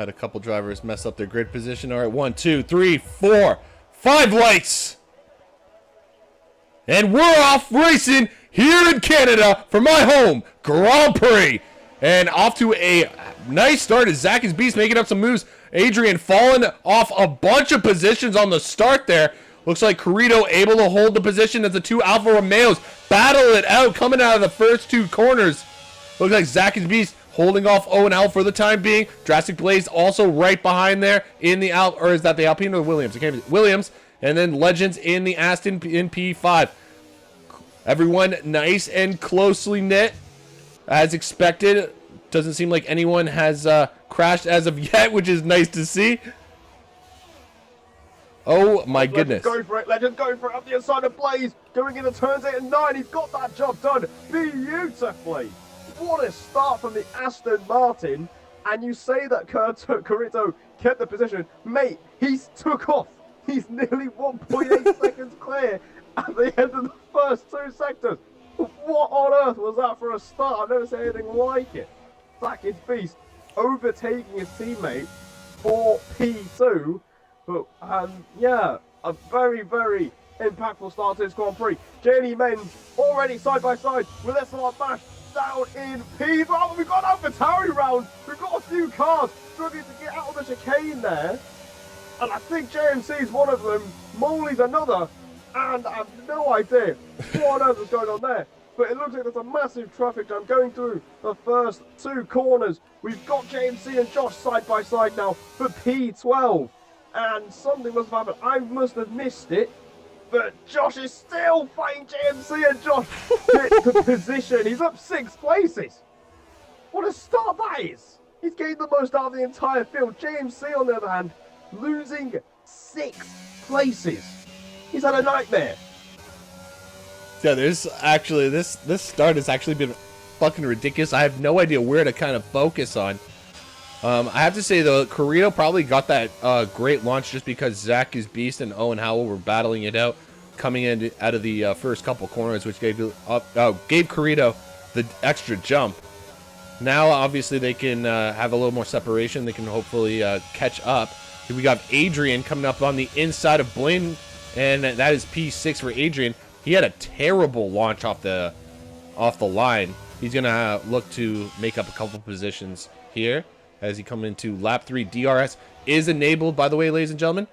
Had a couple drivers mess up their grid position. All right, 1, 2, 3, 4, 5 lights. And we're off racing here in Canada for my home Grand Prix. And off to a nice start as Zach is Beast making up some moves. Adrian falling off a bunch of positions on the start there. Looks like Corrido able to hold the position as the two Alfa Romeos battle it out coming out of the first two corners. Looks like Zach is Beast holding off Owen Al for the time being. Drastic Blaze also right behind there in the or is that the Alpine or the Williams? It can't be Williams. And then Legends in the Aston in P5. Everyone nice and closely knit as expected. Doesn't seem like anyone has crashed as of yet, which is nice to see. Oh my goodness. Go for it, Legend, go for it up the inside of Blaze. Going into turns 8 and 9. He's got that job done beautifully. What a start from the Aston Martin. And you say that Corrido kept the position. Mate, he's took off. He's nearly 1.8 seconds clear at the end of the first 2 sectors. What on earth was that for a start? I've never seen anything like it. Zach is Beast overtaking his teammate for P2. But, yeah, a very, very impactful start to this Grand Prix. Jamie Menz already side by side with SLRF1 down in P5. We've got an AlphaTauri round. We've got a few cars struggling to get out of the chicane there. And I think JMC is one of them. Moley's another. And I have no idea what on earth is going on there. But it looks like there's a massive traffic jam going through the first 2 corners. We've got JMC and Josh side by side now for P12. And something must have happened. I must have missed it. But Josh is still fighting JMC and Josh hit the position. He's up 6 places. What a start that is. He's getting the most out of the entire field. JMC, on the other hand, losing 6 places. He's had a nightmare. Yeah, there's actually, this start has actually been fucking ridiculous. I have no idea where to kind of focus on. I have to say, though, Corrido probably got that great launch just because Zach is Beast and Owen Howell were battling it out, coming in out of the first couple corners, which gave Corrido the extra jump. Now, obviously, they can have a little more separation. They can hopefully catch up. Here we got Adrian coming up on the inside of Blaine, and that is P6 for Adrian. He had a terrible launch off the line. He's going to look to make up a couple positions here as he comes into lap 3. DRS is enabled, by the way, ladies and gentlemen.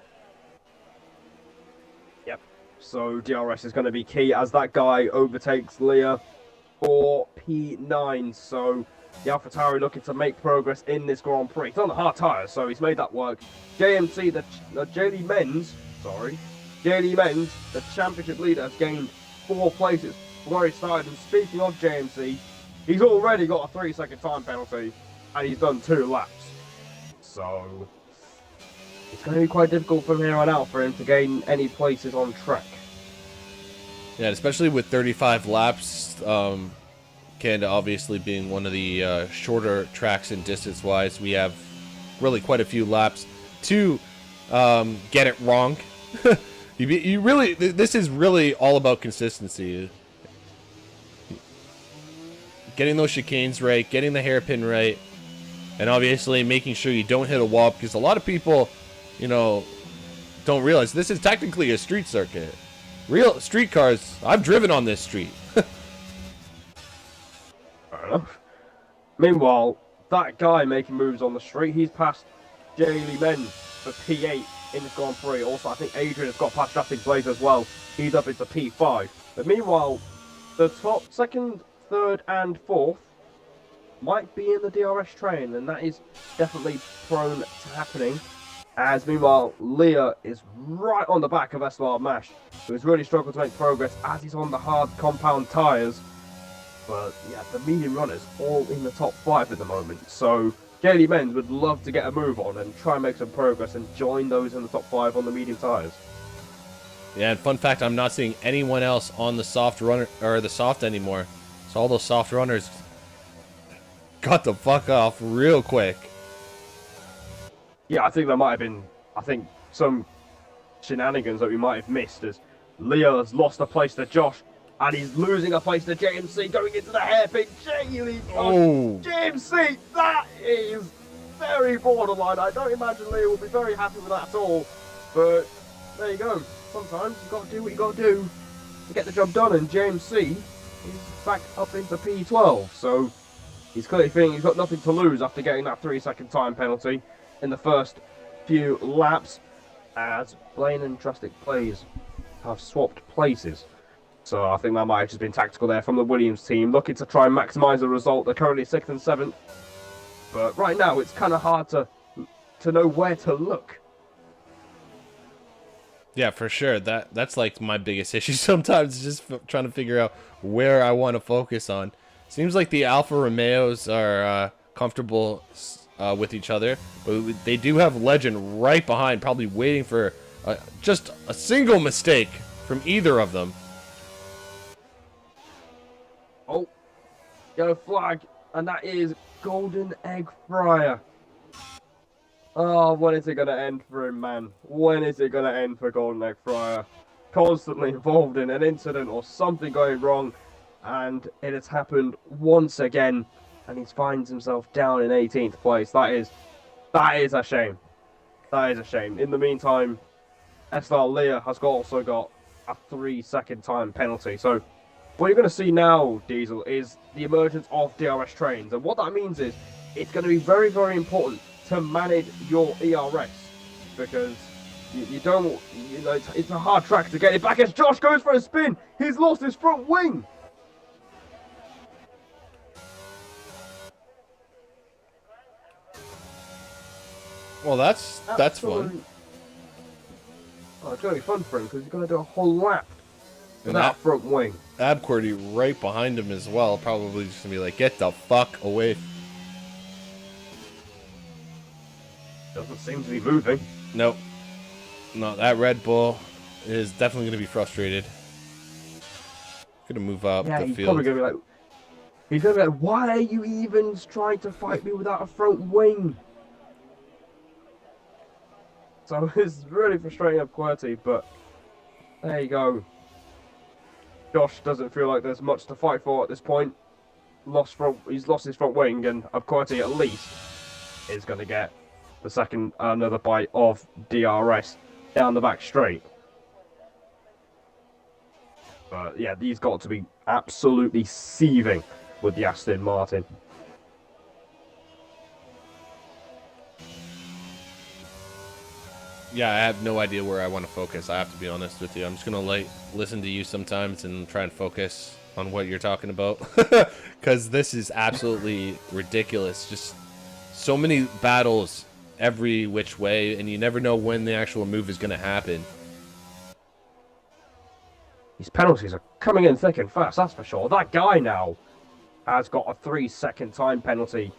Yep. So DRS is going to be key as that guy overtakes Leah for P9. So the AlphaTauri looking to make progress in this Grand Prix. It's on the hard tyres, so he's made that work. JMC, JD Menz, the championship leader, has gained 4 places from where he started. And speaking of JMC, he's already got a 3-second time penalty, and he's done 2 laps. So it's going to be quite difficult from here on out for him to gain any places on track. Yeah, especially with 35 laps. Canada obviously being one of the shorter tracks in distance-wise. We have really quite a few laps to get it wrong. You really, this is really all about consistency. Getting those chicanes right, getting the hairpin right, and obviously making sure you don't hit a wall, because a lot of people, you know, don't realize this is technically a street circuit. Real street cars, I've driven on this street. Fair enough. Meanwhile, that guy making moves on the street, he's passed Lee Menz for P8 in the Grand Prix. Also, I think Adrian has got past Drastic Blaze as well. He's up into P5. But meanwhile, the top 2nd, 3rd, and 4th might be in the DRS train, and that is definitely prone to happening. As meanwhile, Leah is right on the back of SLR1, who has really struggled to make progress as he's on the hard compound tyres. But yeah, the medium runners all in the top 5 at the moment. So JD Menz would love to get a move on and try and make some progress and join those in the top 5 on the medium tyres. Yeah, and fun fact, I'm not seeing anyone else on the soft runner or the soft anymore. So all those soft runners got the fuck off real quick. Yeah, I think there might have been, some shenanigans that we might have missed, as Leo has lost a place to Josh, and he's losing a place to JMC going into the hairpin. JMC, that is very borderline. I don't imagine Leah will be very happy with that at all. But there you go. Sometimes you've got to do what you got to do to get the job done. And James C is back up into P12. So he's clearly thinking he's got nothing to lose after getting that 3-second time penalty in the first few laps, as Blaine and Drastic Plays have swapped places. So I think that might have just been tactical there from the Williams team, looking to try and maximise the result. They're currently 6th and 7th. But right now, it's kind of hard to know where to look. Yeah, for sure. That's like my biggest issue sometimes, just trying to figure out where I want to focus on. Seems like the Alfa Romeos are comfortable with each other, but they do have Legend right behind, probably waiting for just a single mistake from either of them. Oh, yellow flag, and that is Golden Egg Fryer. Oh, when is it going to end for him, man? When is it going to end for Golden Egg Fryer? Constantly involved in an incident or something going wrong, and it has happened once again, and he finds himself down in 18th place. That is a shame. That is a shame. In the meantime, SLR Leah has also got a 3-second time penalty. So what you're going to see now, Diesel, is the emergence of DRS trains. And what that means is it's going to be very, very important to manage your ERS, because you don't, it's a hard track to get it back as Josh goes for a spin. He's lost his front wing. Well, that's fun. Oh, it's going to be fun for him because he's going to do a whole lap And that front wing. Abcordy right behind him as well. Probably just going to be like, get the fuck away. Doesn't seem to be moving. Nope. No, that Red Bull is definitely going to be frustrated. Going to move up the he's field. Probably going to be like, he's going to be like, why are you even trying to fight me without a front wing? So it's really frustrating up QWERTY, but there you go. Josh doesn't feel like there's much to fight for at this point. He's lost his front wing, and QWERTY at least is going to get the second another bite of DRS down the back straight. But yeah, these got to be absolutely seething with the Aston Martin. Yeah, I have no idea where I want to focus. I have to be honest with you. I'm just gonna listen to you sometimes and try and focus on what you're talking about, because this is absolutely ridiculous. Just so many battles every which way, and you never know when the actual move is gonna happen. These penalties are coming in thick and fast, that's for sure. That guy now has got a 3-second time penalty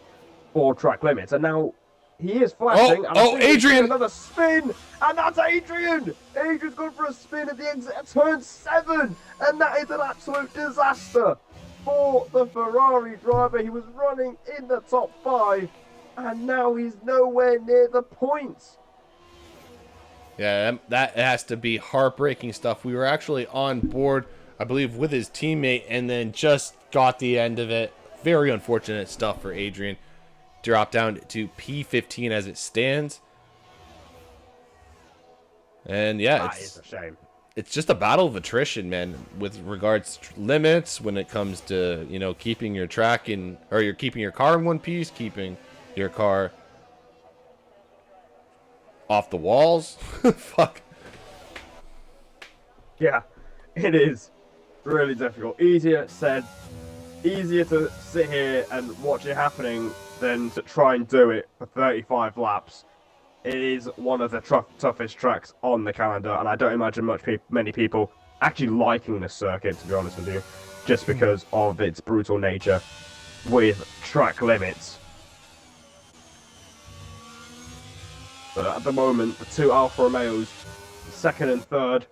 for track limits, and now he is flashing. Oh, Adrian! Another spin, and that's Adrian! Adrian's going for a spin at the exit of turn 7, and that is an absolute disaster for the Ferrari driver. He was running in the top 5, and now he's nowhere near the points. Yeah, that has to be heartbreaking stuff. We were actually on board, I believe, with his teammate, and then just got the end of it. Very unfortunate stuff for Adrian. Drop down to P15 as it stands. And yeah, that is a shame. It's just a battle of attrition, man, with regards to limits when it comes to, keeping your track in, or you're keeping your car in one piece, keeping your car off the walls. Fuck. Yeah, it is really difficult. Easier said, easier to sit here and watch it happening than to try and do it for 35 laps. It is one of the toughest tracks on the calendar, and I don't imagine many people actually liking this circuit, to be honest with you, just because of its brutal nature with track limits. But at the moment, the two Alfa Romeos, second and third,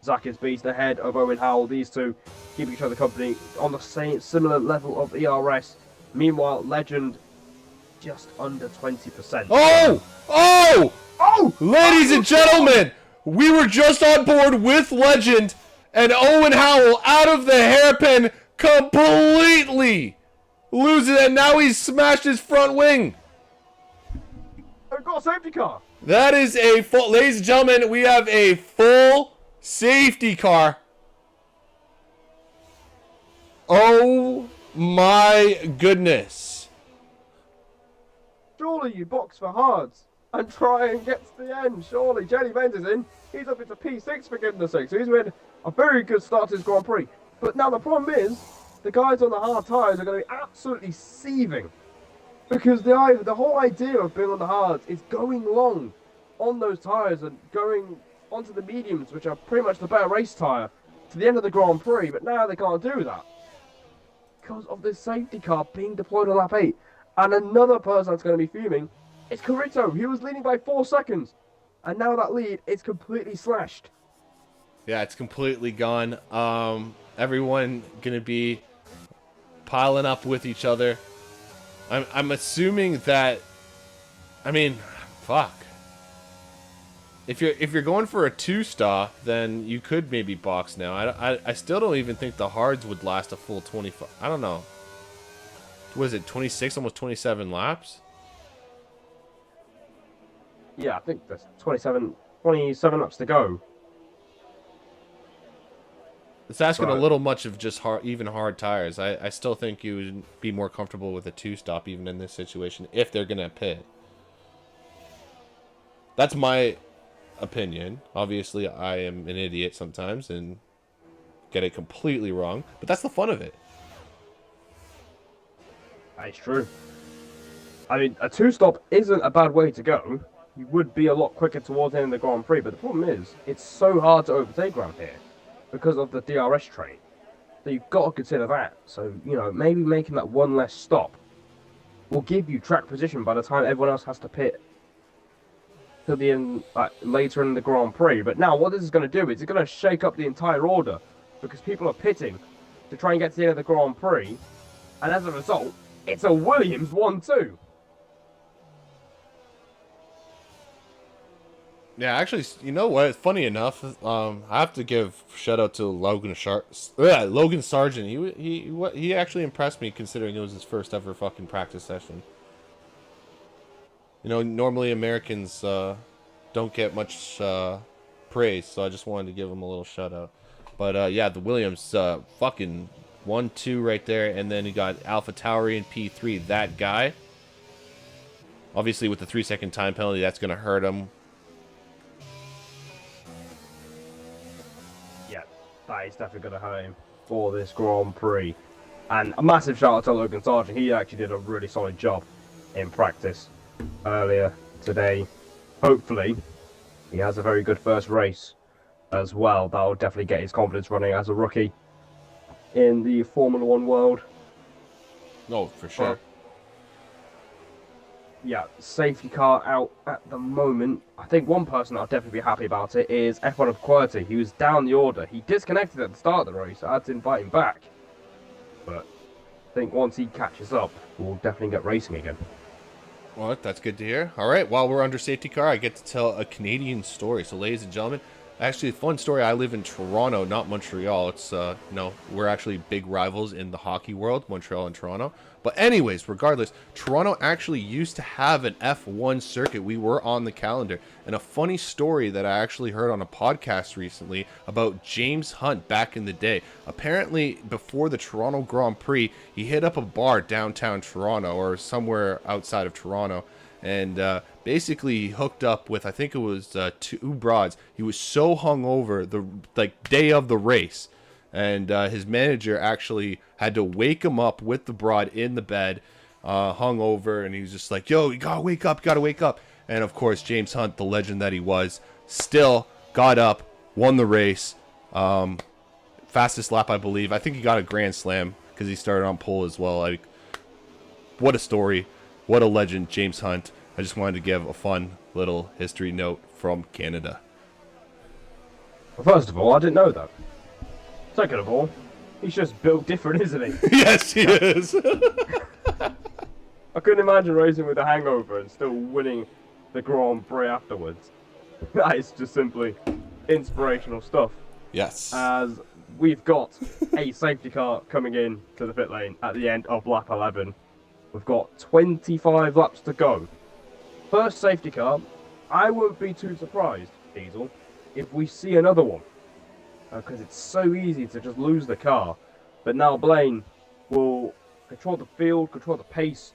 Zach is beast ahead of Owen Howell. These two keep each other company on the similar level of ERS. Meanwhile, Legend just under 20%. Oh! Ladies and gentlemen, we were just on board with Legend, and Owen Howell out of the hairpin completely loses it, and now he's smashed his front wing. safety car. That is a full, ladies and gentlemen, we have a full safety car. Oh my goodness. Surely you box for hards and try and get to the end. Surely Jenny Benz is in. He's up into P6 for goodness sake. So he's made a very good start to his Grand Prix. But now the problem is, the guys on the hard tyres are going to be absolutely seething. Because the whole idea of being on the hards is going long on those tyres and going onto the mediums, which are pretty much the better race tyre, to the end of the Grand Prix. But now they can't do that because of this safety car being deployed on lap 8. And another person that's going to be fuming is Carrito. He was leading by 4 seconds. And now that lead is completely slashed. Yeah, it's completely gone. Everyone going to be piling up with each other. I'm assuming that, I mean, fuck. If you're going for a 2-star, then you could maybe box now. I still don't even think the hards would last a full 25. I don't know. What is it, 26, almost 27 laps? Yeah, I think there's 27 laps to go. It's asking a little much of just hard tires. I still think you would be more comfortable with a 2-stop even in this situation if they're going to pit. That's my opinion. Obviously, I am an idiot sometimes and get it completely wrong, but that's the fun of it. That's true. I mean, a 2-stop isn't a bad way to go. You would be a lot quicker towards the end of the Grand Prix, but the problem is, it's so hard to overtake around here because of the DRS train. So you've got to consider that. So, you know, maybe making that one less stop will give you track position by the time everyone else has to pit to the end, later in the Grand Prix. But now what this is going to do is it's going to shake up the entire order because people are pitting to try and get to the end of the Grand Prix. And as a result, it's a Williams 1-2. Yeah, actually, you know what? Funny enough, I have to give shout out to Logan Sargent. He actually impressed me considering it was his first ever fucking practice session. You know, normally Americans don't get much praise, so I just wanted to give him a little shout out. But yeah, the Williams fucking 1-2 right there, and then you got Alpha Tauri in P3. That guy, obviously with the 3-second time penalty, that's gonna hurt him. That is definitely going to hurt him for this Grand Prix. And a massive shout out to Logan Sargent. He actually did a really solid job in practice earlier today. Hopefully, he has a very good first race as well. That will definitely get his confidence running as a rookie in the Formula 1 world. Oh, for sure. Yeah, safety car out at the moment. I think one person I'll definitely be happy about it is F1 of Quality. He was down the order. He disconnected at the start of the race. I had to invite him back. But I think once he catches up, we'll definitely get racing again. Well, that's good to hear. All right, while we're under safety car, I get to tell a Canadian story. So, ladies and gentlemen, actually a fun story. I live in Toronto, not Montreal. It's, no, we're actually big rivals in the hockey world, Montreal and Toronto. But anyways, regardless, Toronto actually used to have an F1 circuit. We were on the calendar. And a funny story that I actually heard on a podcast recently about James Hunt back in the day. Apparently, before the Toronto Grand Prix, he hit up a bar downtown Toronto or somewhere outside of Toronto. And basically, he hooked up with, I think it was 2 broads. He was so hungover the day of the race. And his manager actually had to wake him up with the broad in the bed, hungover, and he was just like, yo, you gotta wake up, you gotta wake up. And of course, James Hunt, the legend that he was, still got up, won the race. Fastest lap, I believe. I think he got a Grand Slam because he started on pole as well. Like, what a story. What a legend, James Hunt. I just wanted to give a fun little history note from Canada. Well, first of all, I didn't know that. Second of all, he's just built different, isn't he? Yes, he is. I couldn't imagine racing with a hangover and still winning the Grand Prix afterwards. That is just simply inspirational stuff. Yes. As we've got a safety car coming in to the pit lane at the end of lap 11. We've got 25 laps to go First safety car. I won't be too surprised, Diesel, if we see another one. Because it's so easy to just lose the car. But now Blaine will control the field, control the pace,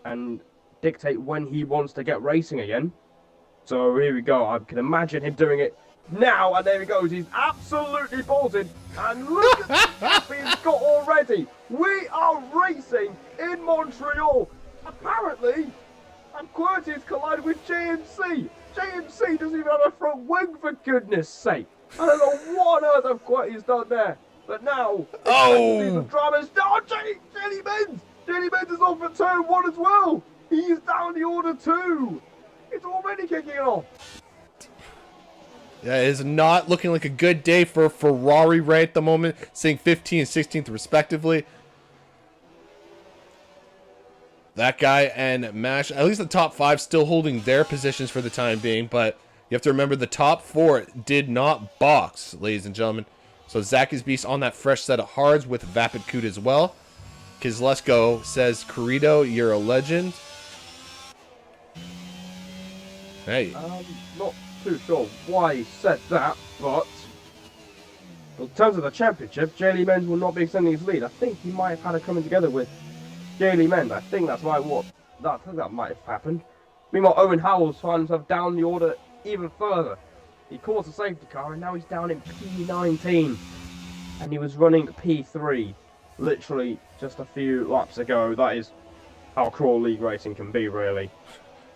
and dictate when he wants to get racing again. So here we go. I can imagine him doing it now, and there he goes. He's absolutely bolted, and look at the gap he's got already. We are racing in Montreal. Apparently, and QWERTY's collided with JMC. JMC doesn't even have a front wing, for goodness sake. I don't know what on earth QWERTY's done there. But now, the drama is down. Jelly Benz! Jelly Benz is on for turn 1 as well. He's down the order 2. It's already kicking off. Yeah, it is not looking like a good day for Ferrari right at the moment, sitting 15th and 16th respectively. That guy and Mash, at least the top 5 still holding their positions for the time being, but you have to remember the top 4 did not box, ladies and gentlemen. So Zach is Beast on that fresh set of hards with Vapid Coot as well. Kizlesko says, Corrido, you're a legend. Hey. Not too sure why he said that, but in terms of the championship, Jaley Menz will not be extending his lead. I think he might have had a coming together with Jaley Menz. I think that's that might have happened. Meanwhile, Owen Howells finds himself down the order even further. He caused a safety car, and now he's down in P19, and he was running P3 literally just a few laps ago. That is how cruel league racing can be, really.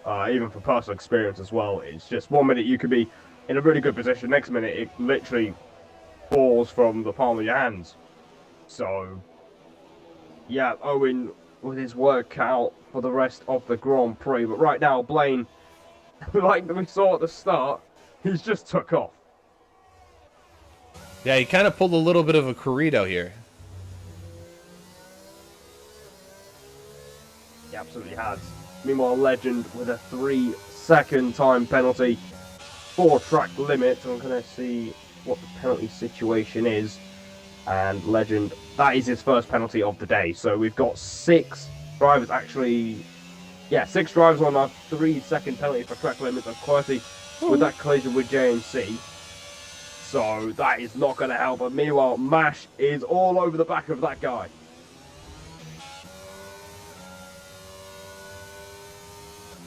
Even for personal experience as well. It's just 1 minute you could be in a really good position, next minute it literally falls from the palm of your hands. So, yeah, Owen with his work cut out for the rest of the Grand Prix. But right now, Blaine, like we saw at the start, he's just took off. Yeah, he kind of pulled a little bit of a Corrido here. He absolutely has. Meanwhile, Legend with a 3-second time penalty for track limit. So I'm going to see what the penalty situation is. And Legend, that is his first penalty of the day. So we've got 6 drivers actually... Yeah, 6 drivers on a 3-second penalty for track limit of QWERTY with that collision with JMC. So that is not going to help. But meanwhile, Mash is all over the back of that guy.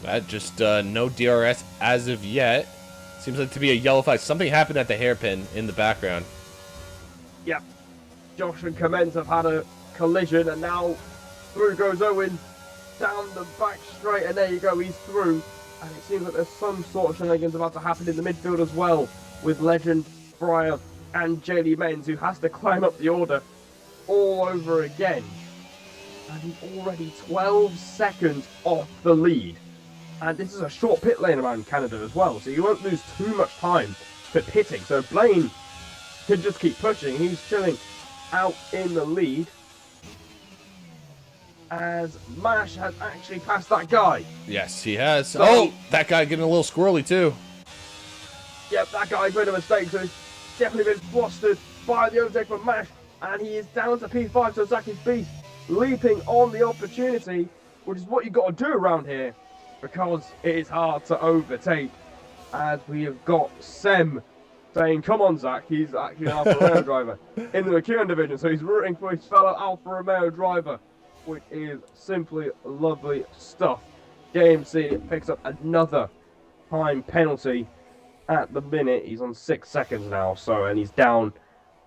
That just no DRS as of yet. Seems like to be a yellow flag. Something happened at the hairpin in the background. Yep. Josh and Commence have had a collision, and now through goes Owen down the back straight, and there you go, he's through. And it seems like there's some sort of shenanigans about to happen in the midfield as well, with Legend, Fryer, and Jaley Menz, who has to climb up the order all over again. And he's already 12 seconds off the lead. And this is a short pit lane around Canada as well, so you won't lose too much time for pitting. So Blaine can just keep pushing. He's chilling out in the lead, as Mash has actually passed that guy. Yes, he has. So, oh, that guy getting a little squirrely too. Yep, that guy's made a mistake, so he's definitely been flustered by the overtake from Mash, and he is down to P5, so Zach is Beast leaping on the opportunity, which is what you've got to do around here, because it is hard to overtake, as we have got Sem saying, come on Zach, he's actually an Alfa Romeo driver in the McEwen division, so he's rooting for his fellow Alfa Romeo driver, which is simply lovely stuff. JMC picks up another time penalty. At the minute, he's on 6 seconds now, and he's down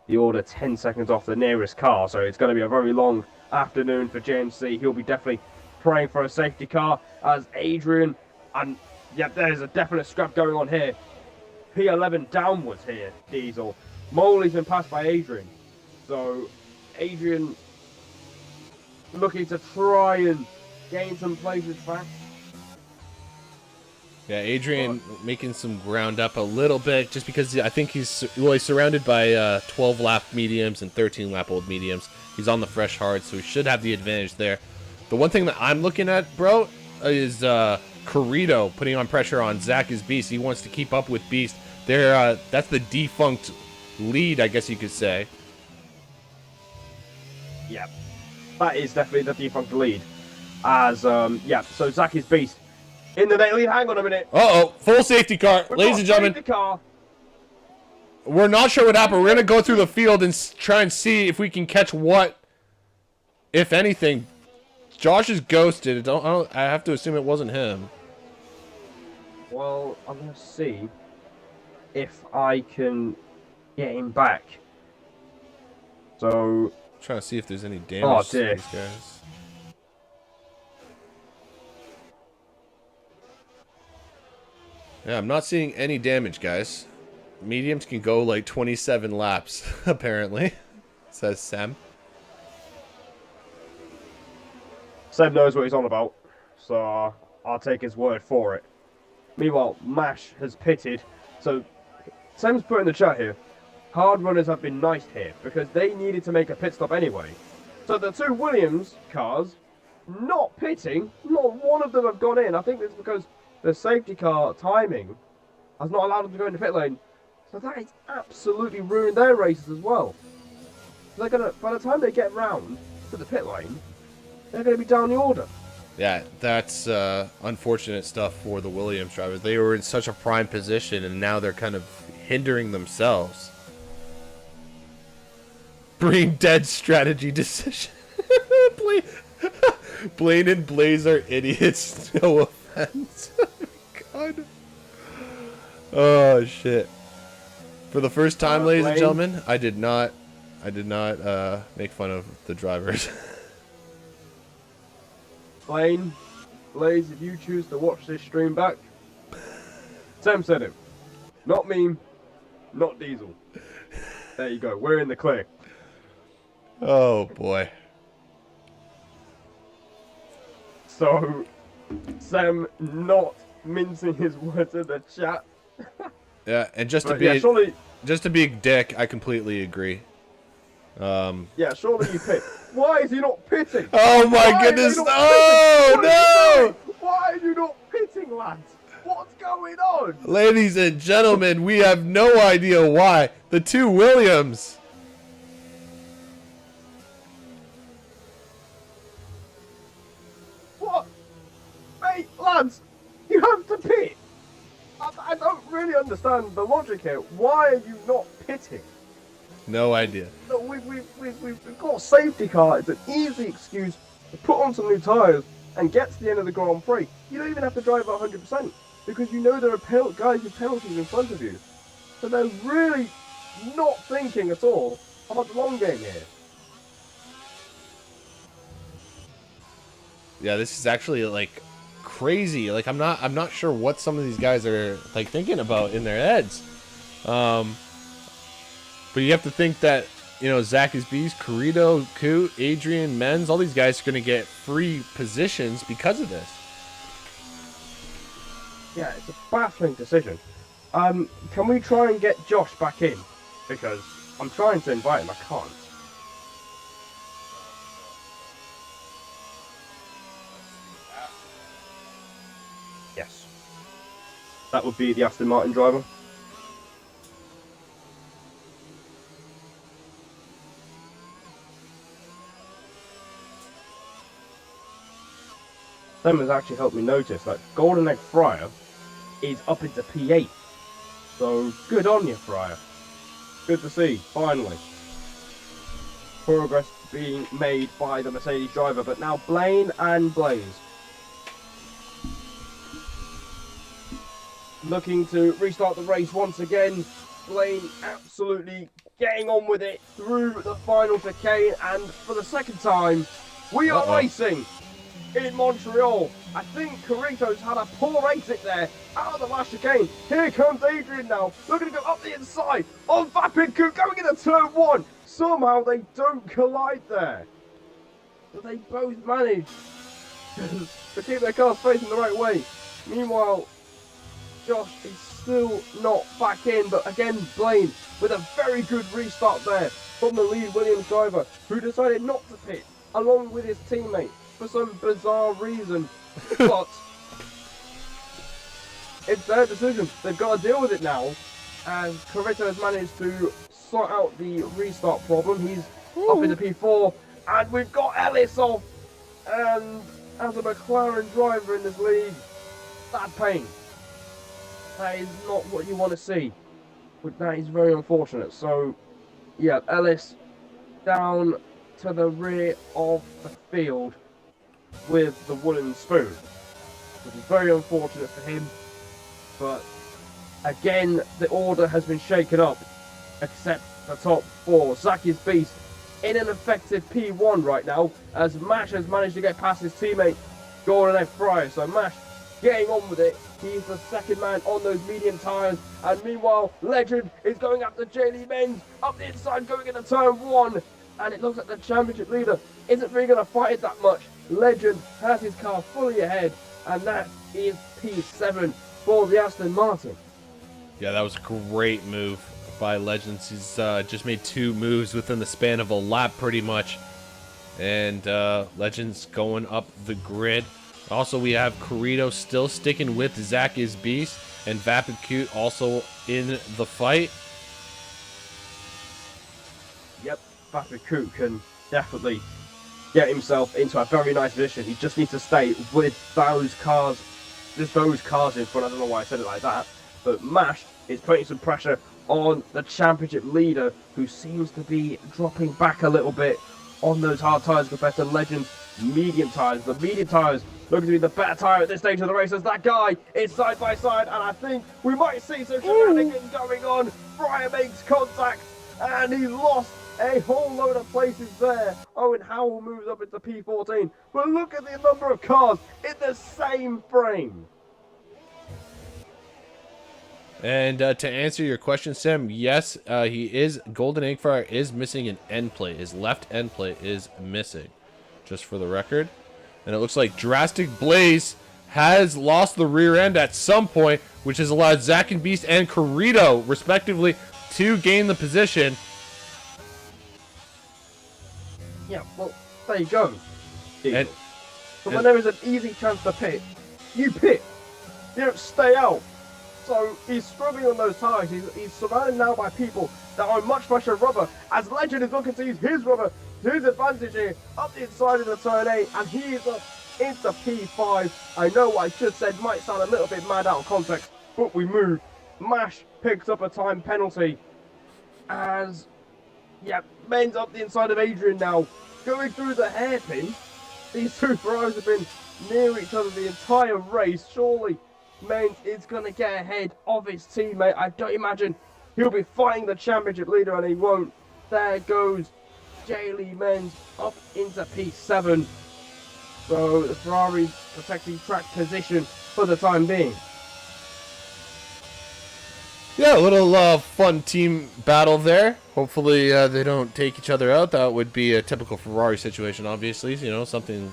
the order 10 seconds off the nearest car, so it's going to be a very long afternoon for JMC. He'll be definitely praying for a safety car, as Adrian, and yeah, there's a definite scrap going on here. P11 downwards here, Diesel. Moley's been passed by Adrian, so Adrian looking to try and gain some places back. Yeah, Adrian making some ground up a little bit, just because I think he's surrounded by 12-lap mediums and 13-lap old mediums. He's on the fresh hard, so he should have the advantage there. The one thing that I'm looking at, bro, is Corrido putting on pressure on Zach is Beast. He wants to keep up with Beast. That's the defunct lead, I guess you could say. Yeah, that is definitely the defunct lead. As, yeah, so Zach is Beast In the lead. Hang on a minute. Uh-oh, full safety car. We've Ladies got and gentlemen, safety car. we're not sure what happened. We're going to go through the field and try and see if we can catch what, if anything. Josh is ghosted. I have to assume it wasn't him. Well, I'm going to see if I can get him back. So... I'm trying to see if there's any damage to these guys. Yeah, I'm not seeing any damage, guys. Mediums can go like 27 laps, apparently, says Sam. Seb knows what he's on about, so I'll take his word for it. Meanwhile, Mash has pitted, so Sam's put in the chat here, hard runners have been nice here, because they needed to make a pit stop anyway. So the two Williams cars, not pitting, not one of them have gone in. I think it's because the safety car timing has not allowed them to go into pit lane. So that has absolutely ruined their races as well. They're gonna, by the time they get round to the pit lane, they're going to be down the order. Yeah, that's unfortunate stuff for the Williams drivers. They were in such a prime position, and now they're kind of hindering themselves. Brain dead strategy decision. Blaine and Blaze are idiots. No offense. God. Oh shit. For the first time, ladies and gentlemen, I did not make fun of the drivers. Blaine, Blaze, if you choose to watch this stream back, Sam said it. Not me, not Diesel. There you go, we're in the clear. Oh boy. So, Sam not mincing his words in the chat. Yeah, and just to be a dick, I completely agree. Yeah, surely you pit. Why is he not pitting? Oh my goodness! Oh no! Why are you not pitting, lads? What's going on? Ladies and gentlemen, we have no idea why. The two Williams. What? Hey, lads, you have to pit. I don't really understand the logic here. Why are you not pitting? No idea. No, we've got a safety car. It's an easy excuse to put on some new tyres and get to the end of the Grand Prix. You don't even have to drive at 100% because you know there are guys with penalties in front of you. So they're really not thinking at all about the long game here. Yeah, this is actually like crazy. Like I'm not sure what some of these guys are like thinking about in their heads. But you have to think that, you know, Zach is Bees, Corrido, Coot, Adrian, Menz, all these guys are going to get free positions because of this. Yeah, it's a baffling decision. Can we try and get Josh back in? Because I'm trying to invite him, I can't. Yes. That would be the Aston Martin driver. Sam has actually helped me notice that Golden Egg Fryer is up into P8. So good on you, Fryer. Good to see, finally. Progress being made by the Mercedes driver, but now Blaine and Blaze looking to restart the race once again. Blaine absolutely getting on with it through the final chicane, and for the second time, we are racing in Montreal. I think Carrito's had a poor exit there out of the last chicane. Here comes Adrian now. They're going to go up the inside of Vapid-Coop going into turn one. Somehow they don't collide there. But they both manage to keep their cars facing the right way. Meanwhile, Josh is still not back in, but again, Blaine with a very good restart there from the lead Williams driver, who decided not to pit along with his teammate for some bizarre reason. But it's their decision. They've got to deal with it now, as Corretto has managed to sort out the restart problem. He's up into P4, and we've got Ellis off, and as a McLaren driver in this league, That pain. That is not what you want to see. But that is very unfortunate. So, yeah, Ellis down to the rear of the field with the wooden spoon, which is very unfortunate for him. But again, the order has been shaken up, except the top four. Zaki's Beast in an effective P1 right now, as Mash has managed to get past his teammate Gordon F. Fryer. So Mash getting on with it. He's the second man on those medium tyres. And meanwhile, Legend is going after J.Lee Menz up the inside, going into turn one. And it looks like the championship leader isn't really going to fight it that much. Legend has his car fully ahead, and that is P7 for the Aston Martin. Yeah, that was a great move by Legends. He's just made 2 moves within the span of a lap, pretty much. And Legends going up the grid. Also, we have Corrido still sticking with Zach is Beast, and Vapid Cute also in the fight. Yep, Vapid Cute can definitely get himself into a very nice position. He just needs to stay with those cars, just those cars in front. I don't know why I said it like that, but Mash is putting some pressure on the championship leader, who seems to be dropping back a little bit on those hard tyres compared to Legends medium tyres. The medium tyres looking to be the better tyre at this stage of the race, as that guy is side by side, and I think we might see some shenanigans going on. Fryer makes contact, and he lost a whole load of places there. Owen Howell moves up into P14, but look at the number of cars in the same frame. And to answer your question, Sam, yes, he is. Golden Egg Fryer is missing an end plate. His left end plate is missing, just for the record. And it looks like Drastic Blaze has lost the rear end at some point, which has allowed Zach and Beast and Corrido, respectively, to gain the position. Yeah, well, there you go. And when there is an easy chance to pit, you pit. You don't stay out. So he's struggling on those tyres. He's surrounded now by people that are much fresher rubber, as Legend is looking to use his rubber to his advantage here up the inside of the turn 8, and he is up into P5. I know what I just said might sound a little bit mad out of context, but we move. Mash picks up a time penalty, as yeah, Men's up the inside of Adrian now, going through the hairpin. These two Ferraris have been near each other the entire race. Surely Menz is going to get ahead of his teammate. I don't imagine he'll be fighting the championship leader, and he won't. There goes J.Lee Menz up into P7. So the Ferrari's protecting track position for the time being. yeah, a little fun team battle there. Hopefully they don't take each other out. That would be a typical Ferrari situation, obviously. You know, something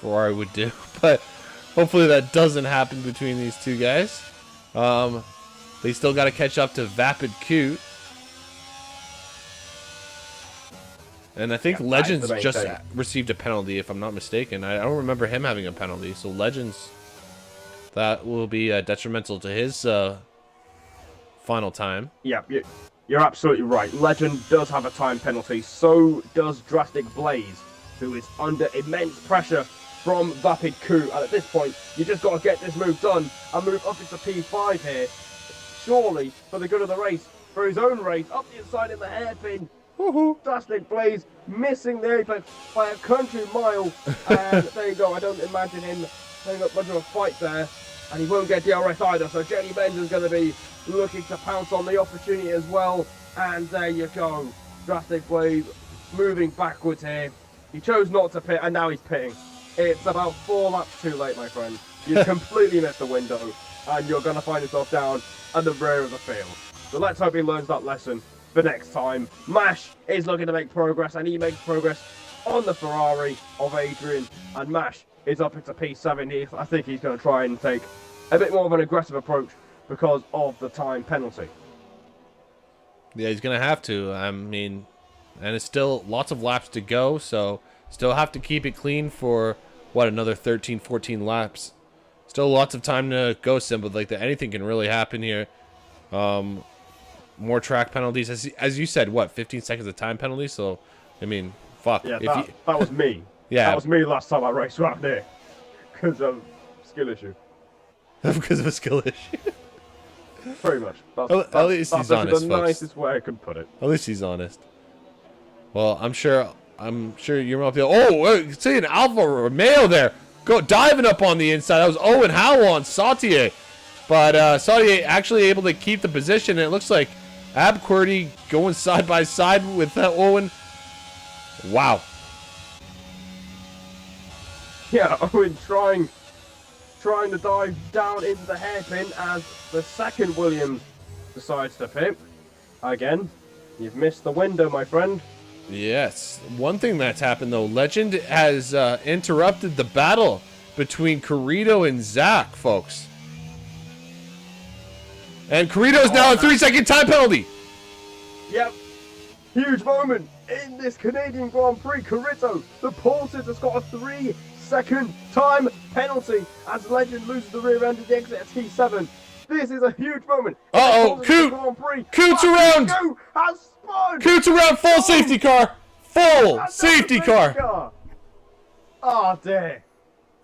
Ferrari would do. But hopefully that doesn't happen between these two guys. They still got to catch up to Vapid Cute. And I think Legends just received a penalty, if I'm not mistaken. I don't remember him having a penalty. So Legends, that will be detrimental to his final time. Yeah, you're absolutely right. Legend does have a time penalty. So does Drastic Blaze, who is under immense pressure from Vapid Coup. And at this point, you just got to get this move done and move up into P5 here. Surely, for the good of the race, for his own race, up the inside in the hairpin. Drastic Blaze missing the apex by a country mile. And there you go. I don't imagine him putting up much of a fight there. And he won't get DRS either. So J.Lee Menz is going to be looking to pounce on the opportunity as well. And there you go. Drastic Blaze moving backwards here. He chose not to pit, and now he's pitting. It's about 4 laps too late, my friend. You've completely missed the window, and you're going to find yourself down at the rear of the field. So let's hope he learns that lesson for next time. Mash is looking to make progress, and he makes progress on the Ferrari of Adrian. And Mash is up into P7 here. I think he's going to try and take a bit more of an aggressive approach because of the time penalty. Yeah, he's going to have to. I mean, and it's still lots of laps to go, so still have to keep it clean for, what, another 13, 14 laps. Still lots of time to go, Sim, but like anything can really happen here. More track penalties. As you said, what, 15 seconds of time penalty? So, I mean, fuck. Yeah, that was me. Yeah. That was me last time I raced around here because of skill issue. because of a skill issue. Pretty much. At least he's honest, the folks. nicest way I could put it. At least he's honest. Well, I'm sure you're not the. Oh, see an Alfa Romeo there, diving up on the inside. That was Owen Howell on Sautier, but Sautier actually able to keep the position. And it looks like Abquirty going side by side with Owen. Wow. Yeah, Owen trying to dive down into the hairpin as the second Williams decides to pit. Again, you've missed the window, my friend. Yes. One thing that's happened, though, Legend has interrupted the battle between Corrido and Zach, folks. And Corrido's now a 3-second time penalty. Yep. Huge moment in this Canadian Grand Prix. Corrido, the Porters, has got a 3-second time penalty as Legend loses the rear end of the exit at T7. This is a huge moment. Uh-oh, Coots around! Has spun! Coots around, full safety car! Full safety car! Oh, dear.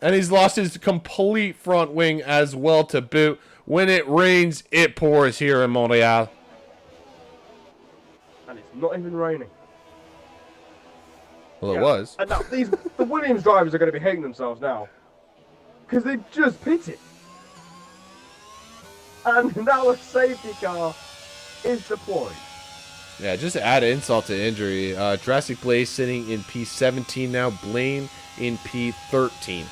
And he's lost his complete front wing as well to boot. When it rains, it pours here in Montreal. And it's not even raining. Well, it was. And now the Williams drivers are going to be hating themselves now. Because they've just pitted. And now a safety car is deployed. Yeah, just to add insult to injury. Jurassic Blaze sitting in P17 now. Blaine in P13.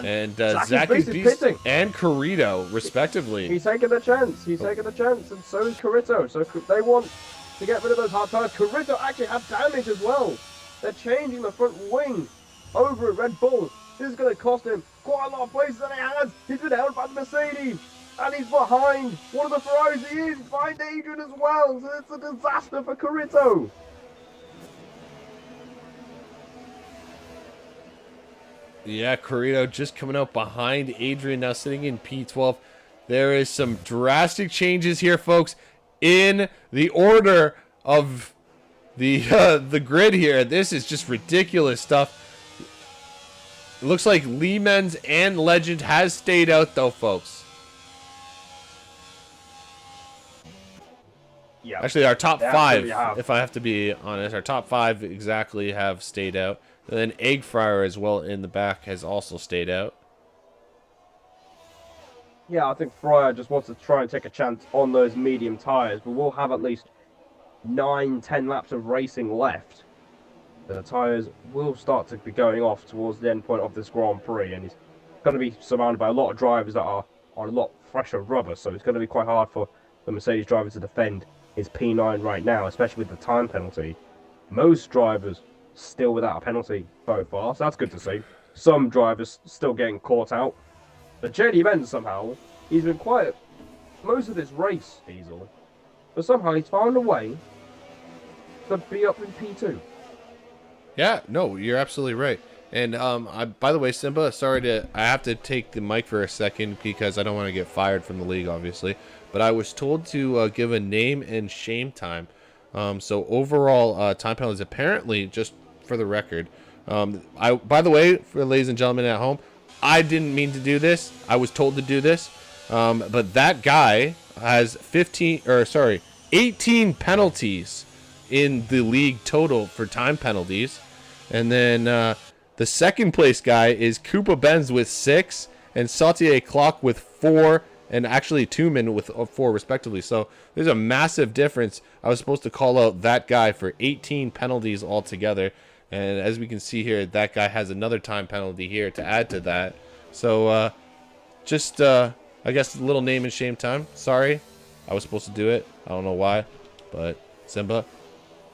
And Zach is pitting. And Corrido, respectively. He's taking a chance. He's taking a chance. And so is Corrido. So they want to get rid of those hard tires. Corrido actually have damage as well. They're changing the front wing over at Red Bull. This is going to cost him quite a lot of places that he has. He's been held by the Mercedes. And he's behind one of the Ferraris. He is behind Adrian as well. So it's a disaster for Corrido. Yeah, Corrido just coming out behind Adrian, now sitting in P12. There is some drastic changes here, folks, in the order of the grid here. This is just ridiculous stuff. It looks like Lehman's and Legend has stayed out, though, folks. Yeah. Actually, our top five, if I have to be honest, our top five exactly have stayed out. And then Egg Fryer as well in the back has also stayed out. Yeah, I think Fryer just wants to try and take a chance on those medium tyres, but we'll have at least 9-10 laps of racing left. The tyres will start to be going off towards the end point of this Grand Prix, and he's going to be surrounded by a lot of drivers that are on a lot fresher rubber, so it's going to be quite hard for the Mercedes driver to defend his P9 right now, especially with the time penalty. Most drivers still without a penalty so far, so that's good to see. Some drivers still getting caught out. But JD Benz somehow, he's been quiet most of this race, Diesel. But somehow he's found a way to be up in P2. Yeah, no, you're absolutely right. And by the way, Simba, I have to take the mic for a second because I don't want to get fired from the league, obviously. But I was told to give a name and shame time. So overall time penalties, apparently, just for the record. By the way, for ladies and gentlemen at home, I didn't mean to do this. I was told to do this. But that guy has 18 penalties in the league total for time penalties. And then the second place guy is Koopa Benz with 6 and Sautier Clock with 4, and actually Tuman with 4 respectively. So there's a massive difference. I was supposed to call out that guy for 18 penalties altogether. And as we can see here, that guy has another time penalty here to add to that. So I guess a little name and shame time. Sorry, I was supposed to do it. I don't know why. But Simba,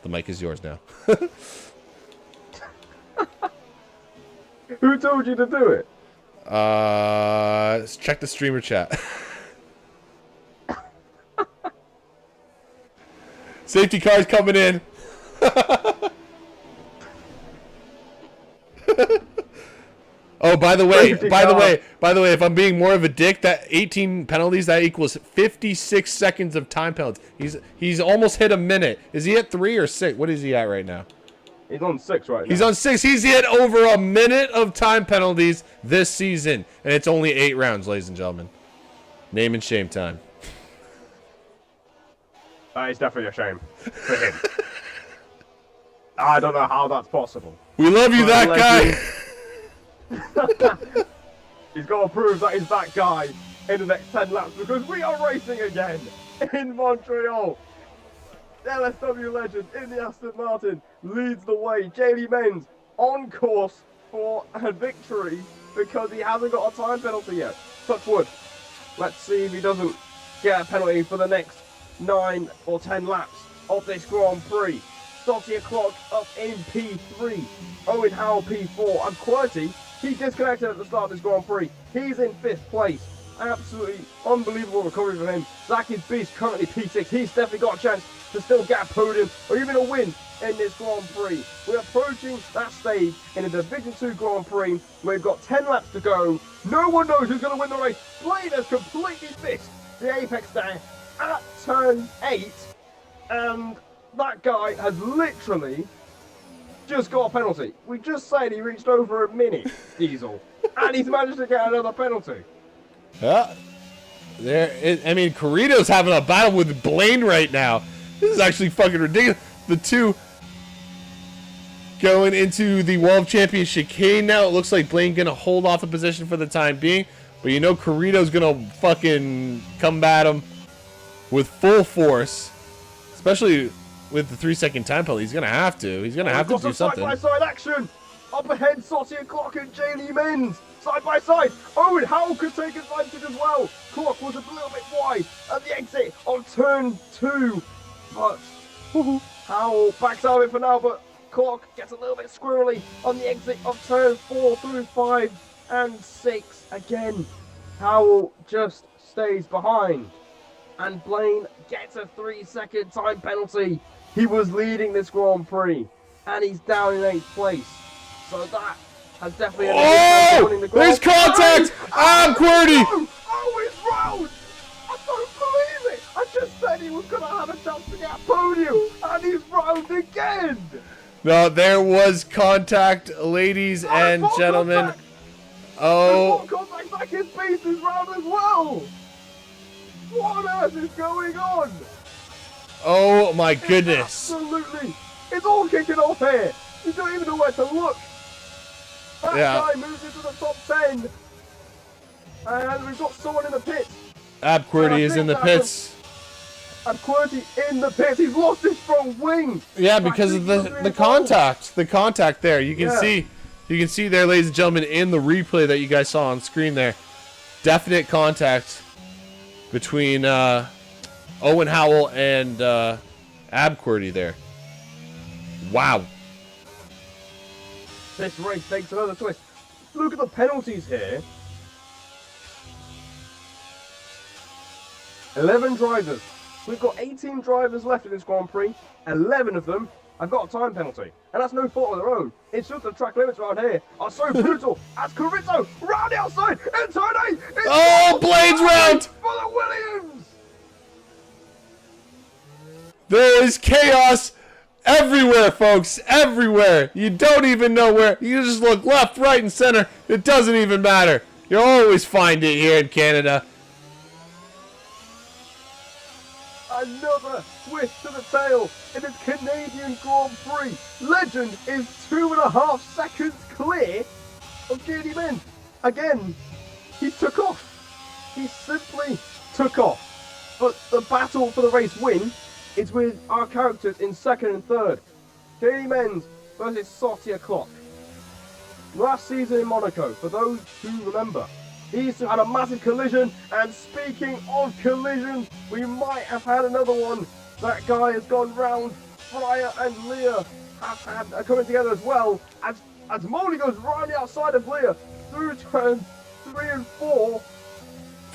the mic is yours now. Who told you to do it? Check the streamer chat. Safety cars coming in. Oh, by the way, if I'm being more of a dick, that 18 penalties, that equals 56 seconds of time penalties. He's almost hit a minute. Is he at 3 or 6? What is he at right now? He's on 6 right now. He's on 6. He's hit over a minute of time penalties this season. And it's only 8 rounds, ladies and gentlemen. Name and shame time. It's definitely a shame for him. I don't know how that's possible. We love you, that guy. He's got to prove that he's that guy in the next 10 laps because we are racing again in Montreal. The LSW legend in the Aston Martin leads the way. Jaylee Menz on course for a victory because he hasn't got a time penalty yet. Touch wood. Let's see if he doesn't get a penalty for the next 9 or 10 laps of this Grand Prix. Sotia Clock up in P3. Owen Howell P4. And Quirty, he disconnected at the start of this Grand Prix. He's in 5th place. Absolutely unbelievable recovery from him. Zach is Beast currently P6. He's definitely got a chance to still get a podium or even a win in this Grand Prix. We're approaching that stage in a Division 2 Grand Prix. We've got 10 laps to go. No one knows who's going to win the race. Blaine has completely missed the apex there at turn 8. And that guy has literally just got a penalty. We just said he reached over a minute, Diesel. And he's managed to get another penalty. Yeah. I mean, Carrito's having a battle with Blaine right now. This is actually fucking ridiculous. The two going into the World Champion chicane now. It looks like Blaine gonna hold off a position for the time being. But you know Carrito's gonna fucking come at him with full force. Especially with the 3-second time penalty. He's gonna have to. He's gonna have to do something. Side-by-side action. Up ahead, Sotia Clock and Jaylee Menz. Side by side. Owen Howell could take advantage as well. Clock was a little bit wide at the exit of turn 2. But Howell backs out of it for now, but Clock gets a little bit squirrely on the exit of turn 4 through 5 and 6. Again, Howell just stays behind. And Blaine gets a 3-second time penalty. He was leading this Grand Prix, and he's down in 8th place. So that has definitely... Oh! There's contact! I'm QWERTY! Oh, he's round! I don't believe it! I just said he was going to have a chance to get a podium, and he's round again! No, there was contact, ladies and gentlemen. Contact. Oh. Contact back, his base is round as well! What on earth is going on? Oh my goodness. Absolutely! It's all kicking off here! You don't even know where to look! That guy moves into the top 10. And we've got someone in the pits. QWERTY is in the pits. QWERTY in the pits. He's lost his front wing. Yeah, because of the contact. The contact there. You can see there, ladies and gentlemen, in the replay that you guys saw on screen there. Definite contact between Owen Howell and QWERTY there. Wow. This race takes another twist. Look at the penalties here. 11 drivers. We've got 18 drivers left in this Grand Prix. 11 of them have got a time penalty. And that's no fault of their own. It's just the track limits around here are so brutal. As Carrito round the outside in turn 8. Oh, Blaine's round! For the Williams! There is chaos everywhere, folks. Everywhere. You don't even know where. You just look left, right, and center. It doesn't even matter. You'll always find it here in Canada. Another twist to the tail in this Canadian Grand Prix. Legend is 2.5 seconds clear of Jaylee Menz. Again, he took off. He simply took off. But the battle for the race win is with our characters in 2nd and 3rd. Jaylee Menz versus Sotia Clock. Last season in Monaco, for those who remember, he's had a massive collision, and speaking of collisions, we might have had another one. That guy has gone round. Fryer and Leah are coming together as well, as Molly goes round the outside of Leah through turns 3 and 4.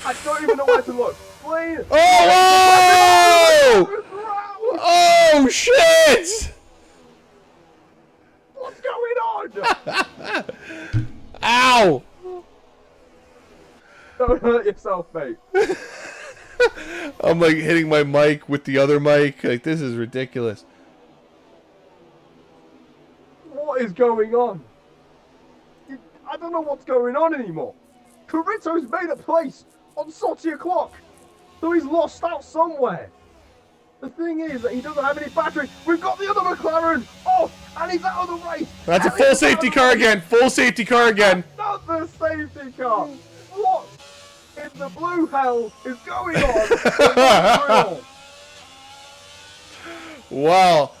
I don't even know where to look. Blaine. Oh! Oh shit! What's going on? Ow! Don't hurt yourself, mate. I'm like hitting my mic with the other mic. Like, this is ridiculous. What is going on? I don't know what's going on anymore. Kurito's made a place on Salty O'Clock, so he's lost out somewhere. The thing is that he doesn't have any battery. We've got the other McLaren off, and he's out of the race. That's a full safety car again. Full safety car again. Another safety car. What in the blue hell is going on in Montreal? Well,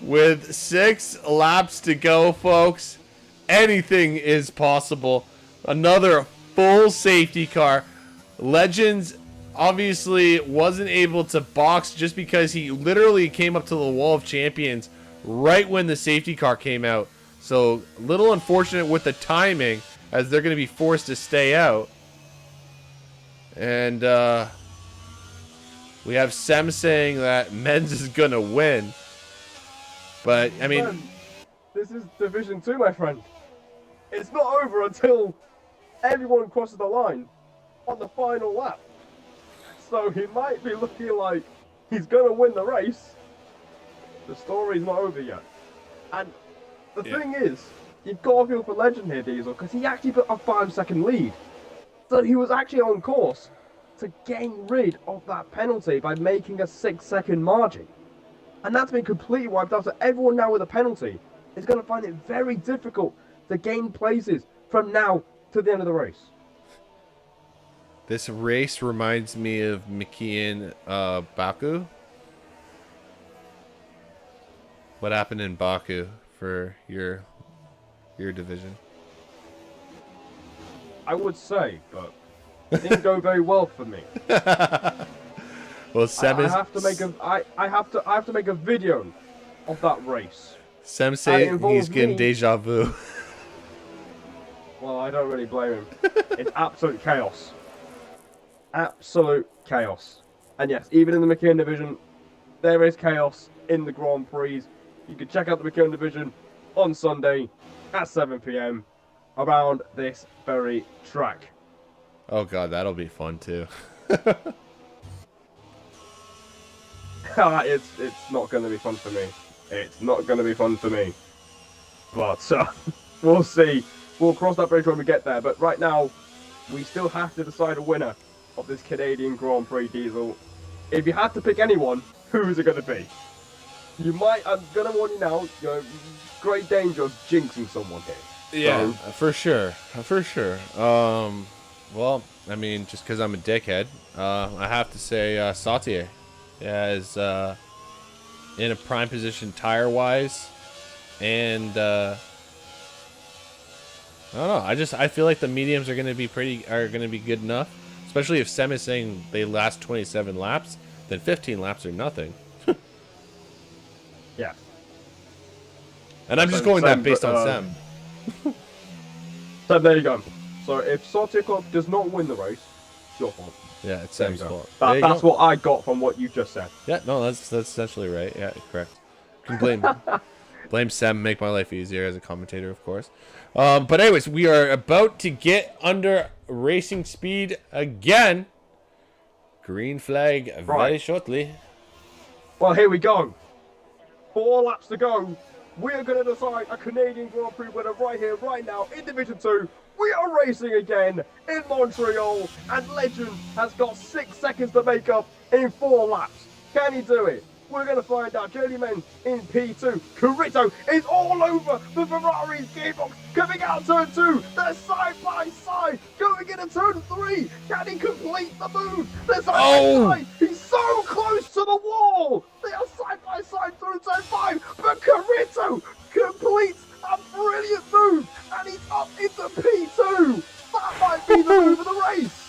with 6 laps to go, folks, anything is possible. Another full safety car. Legends obviously wasn't able to box just because he literally came up to the wall of champions right when the safety car came out. So, a little unfortunate with the timing, as they're going to be forced to stay out. And we have Sem saying that Menz is going to win. But, I mean... This is Division 2, my friend. It's not over until everyone crosses the line on the final lap. So he might be looking like he's going to win the race. The story's not over yet. And the thing is, you've got to feel for Legend here, Diesel, because he actually put a 5-second lead. So he was actually on course to gain rid of that penalty by making a 6-second margin. And that's been completely wiped out. So everyone now with a penalty is going to find it very difficult to gain places from now to the end of the race. This race reminds me of McKeon Baku. What happened in Baku for your division? I would say, but it didn't go very well for me. Well, Sem I have to make a video of that race. Sem say he's getting deja vu. Well, I don't really blame him. It's absolute chaos. Absolute chaos. And yes, even in the McKeon division, there is chaos in the Grand Prix. You can check out the McKeon division on Sunday at 7 PM around this very track. Oh god, that'll be fun too. It's not going to be fun for me. It's not going to be fun for me. But we'll see. We'll cross that bridge when we get there. But right now, we still have to decide a winner of this Canadian Grand Prix, Diesel. If you had to pick anyone, who is it going to be? I'm going to warn you now, great danger of jinxing someone here. Yeah, for sure. For sure. Well, I mean, just because I'm a dickhead, I have to say Sautier is in a prime position tire-wise. And I don't know. I feel like the mediums are going to be good enough. Especially if Sem is saying they last 27 laps, then 15 laps are nothing. Yeah. And I'm just going that based on Sem. So there you go. So if Sotikov does not win the race, it's your fault. Yeah, it's Sem's fault. That's what I got from what you just said. Yeah, no, that's essentially right. Yeah, correct. You can blame Sem, make my life easier as a commentator, of course. But anyways, we are about to get under racing speed again. Green flag very shortly. Well, here we go. 4 laps to go. We're going to decide a Canadian Grand Prix winner right here, right now, in Division 2. We are racing again in Montreal, and Legend has got 6 seconds to make up in 4 laps. Can he do it? We're going to find out. Journeyman in P2. Kurito is all over the Ferrari's gearbox. Coming out turn 2. They're side by side. Going into turn 3. Can he complete the move? They're side by side. He's so close to the wall. They are side by side through turn 5. But Kurito completes a brilliant move. And he's up into P2. That might be the move of the race.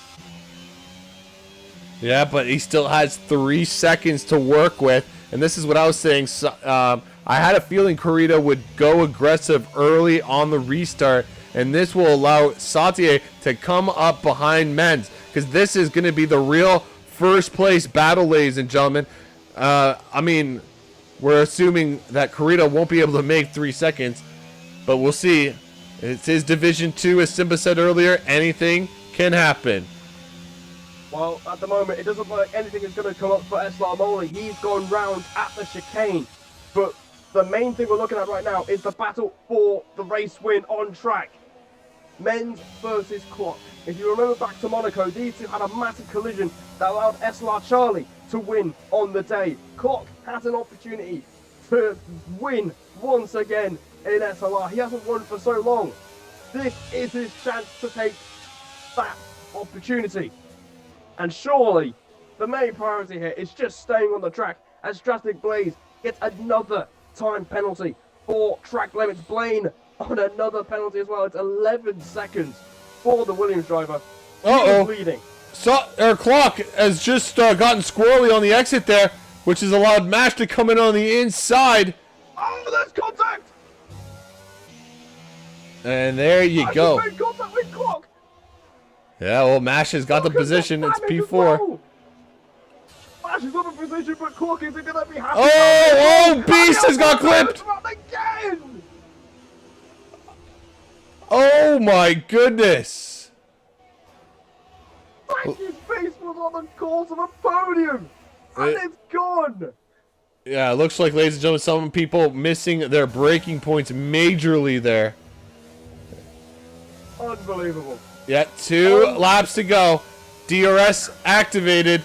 Yeah, but he still has 3 seconds to work with. And this is what I was saying. I had a feeling Kurita would go aggressive early on the restart. And this will allow Sautier to come up behind Menz. Because this is going to be the real first place battle, ladies and gentlemen. I mean, we're assuming that Kurita won't be able to make 3 seconds. But we'll see. It's his Division 2, as Simba said earlier. Anything can happen. Well, at the moment, it doesn't look like anything is going to come up for SLRF1. He's gone round at the chicane. But the main thing we're looking at right now is the battle for the race win on track. Men's versus Clock. If you remember back to Monaco, these two had a massive collision that allowed SLR Charlie to win on the day. Clock has an opportunity to win once again in SLR. He hasn't won for so long. This is his chance to take that opportunity. And surely, the main priority here is just staying on the track as Drastic Blaze gets another time penalty for track limits. Blaine on another penalty as well. It's 11 seconds for the Williams driver. Uh-oh. Leading. So, our Clock has just gotten squirrely on the exit there, which has allowed Mash to come in on the inside. Oh, there's contact! And there you go. Made contact with Clock. Yeah, well, Mash has got the position. It's P4. Well. Mash is on the position, but Clock isn't going to be happy. Oh, Beast has got clipped. Again. Oh, my goodness. Frankie's face was on the course of a podium. And it's gone. Yeah, it looks like, ladies and gentlemen, some people missing their braking points majorly there. Unbelievable. Yeah, 2 laps to go. DRS activated.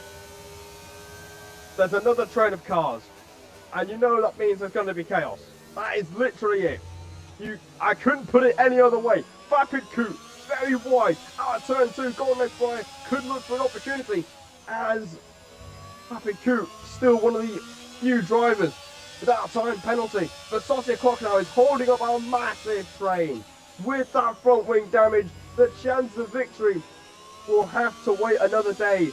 There's another train of cars. And you know that means there's going to be chaos. That is literally it. I couldn't put it any other way. Vapid Coupe, very wide. Out of turn 2, Golden Red Fire could look for an opportunity as Vapid Coupe, still one of the few drivers without a time penalty. But Saucy Clock now is holding up our massive train. With that front wing damage, the chance of victory will have to wait another day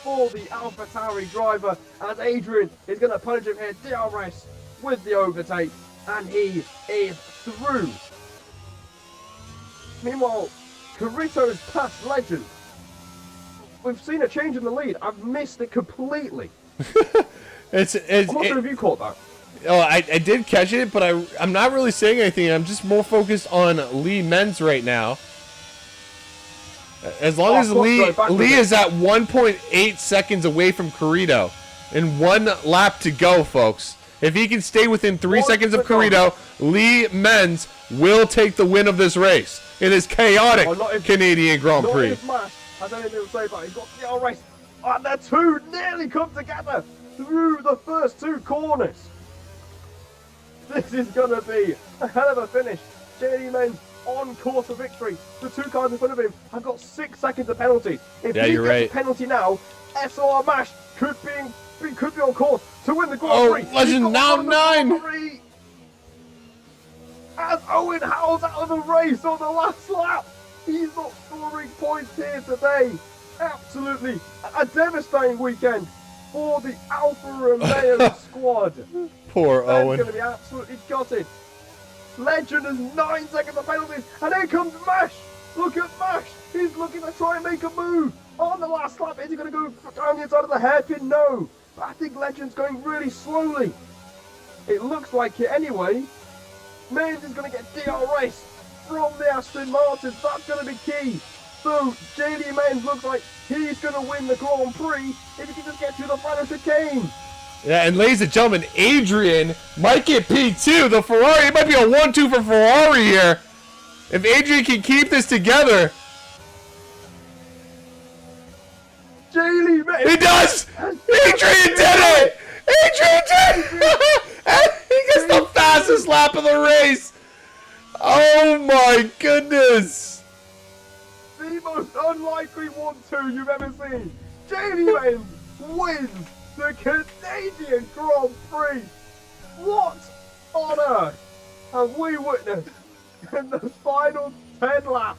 for the AlphaTauri driver, as Adrian is going to punish him here. DRS with the overtake, and he is through. Meanwhile, Carrito's past legend. We've seen a change in the lead. I've missed it completely. I'm not sure if you caught that. Oh, I did catch it, but I'm not really saying anything. I'm just more focused on Lee Menz right now. As long as Lee is at 1.8 seconds away from Carrito, and 1 lap to go, folks. If he can stay within 3 seconds of Carrito, Lee Menz will take the win of this race in his chaotic Canadian Grand Prix. Not if Mash has anything to say about it. He's got the DRS, and the two nearly come together through the first 2 corners. This is going to be a hell of a finish. JD Menz on course for victory. The 2 cars in front of him have got 6 seconds of penalty. If he gets a penalty now, SLR Mash could be on course to win the Grand Prix. Oh, Legend now 9! As Owen Howell's out of the race on the last lap. He's not scoring points here today. Absolutely a devastating weekend for the Alfa Romeo squad. Poor Owen. He's going to be absolutely gutted. Legend has 9 seconds of penalties, and here comes Mash. Look at Mash. He's looking to try and make a move on the last lap. Is he going to go down the inside of the hairpin? No. But I think Legend's going really slowly. It looks like it anyway. Menz is going to get DRS from the Aston Martins. That's going to be key. So JD Menz looks like he's going to win the Grand Prix if he can just get to the final chicane. Yeah, and ladies and gentlemen, Adrian might get P2. The Ferrari, it might be a 1-2 for Ferrari here. If Adrian can keep this together. JD Menz. He does! Adrian did it! Adrian did it! And he gets the fastest lap of the race. Oh my goodness. The most unlikely 1-2 you've ever seen. JD Menz wins the Canadian Grand Prix. What on earth have we witnessed in the final 10 laps?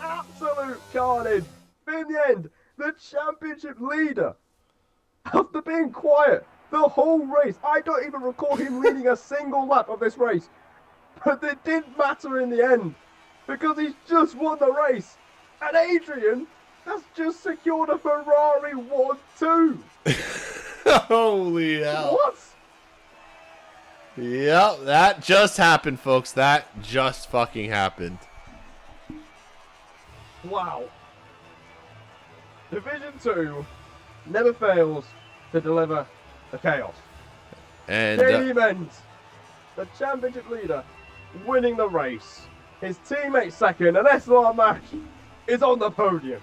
Absolute carnage. In the end, the championship leader, after being quiet the whole race, I don't even recall him leading a single lap of this race, but it didn't matter in the end because he's just won the race, and Adrian has just secured a Ferrari 1-2. Holy hell. What? Yep, that just happened, folks. That just fucking happened. Wow. Division 2 never fails to deliver the chaos. And JD Menz the championship leader, winning the race. His teammate second, and SLR Mash is on the podium.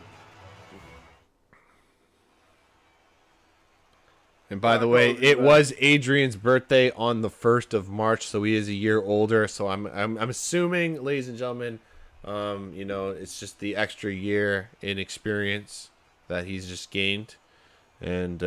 And by the way, it was Adrian's birthday on the 1st of March, so he is a year older. So I'm assuming, ladies and gentlemen, you know, it's just the extra year in experience that he's just gained. And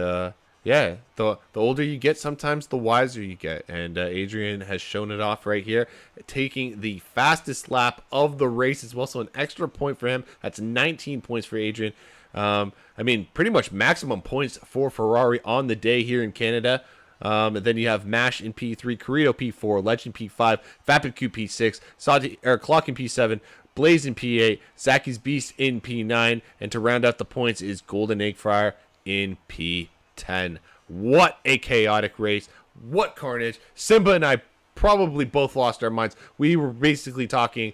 yeah, the older you get, sometimes the wiser you get. And Adrian has shown it off right here, taking the fastest lap of the race as well. So an extra point for him. That's 19 points for Adrian. I mean, pretty much maximum points for Ferrari on the day here in Canada. And then you have Mash in P3, Corrido P4, Legend P5, Vapid P6, Clock in P7, Blaze in P8, Zaki's Beast in P9, and to round out the points is Golden Egg Fryer in P10. What a chaotic race. What carnage. Simba and I probably both lost our minds. We were basically talking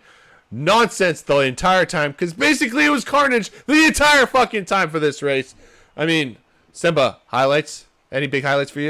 nonsense the entire time, because basically it was carnage the entire fucking time for this race. I mean, Simba, highlights? Any big highlights for you?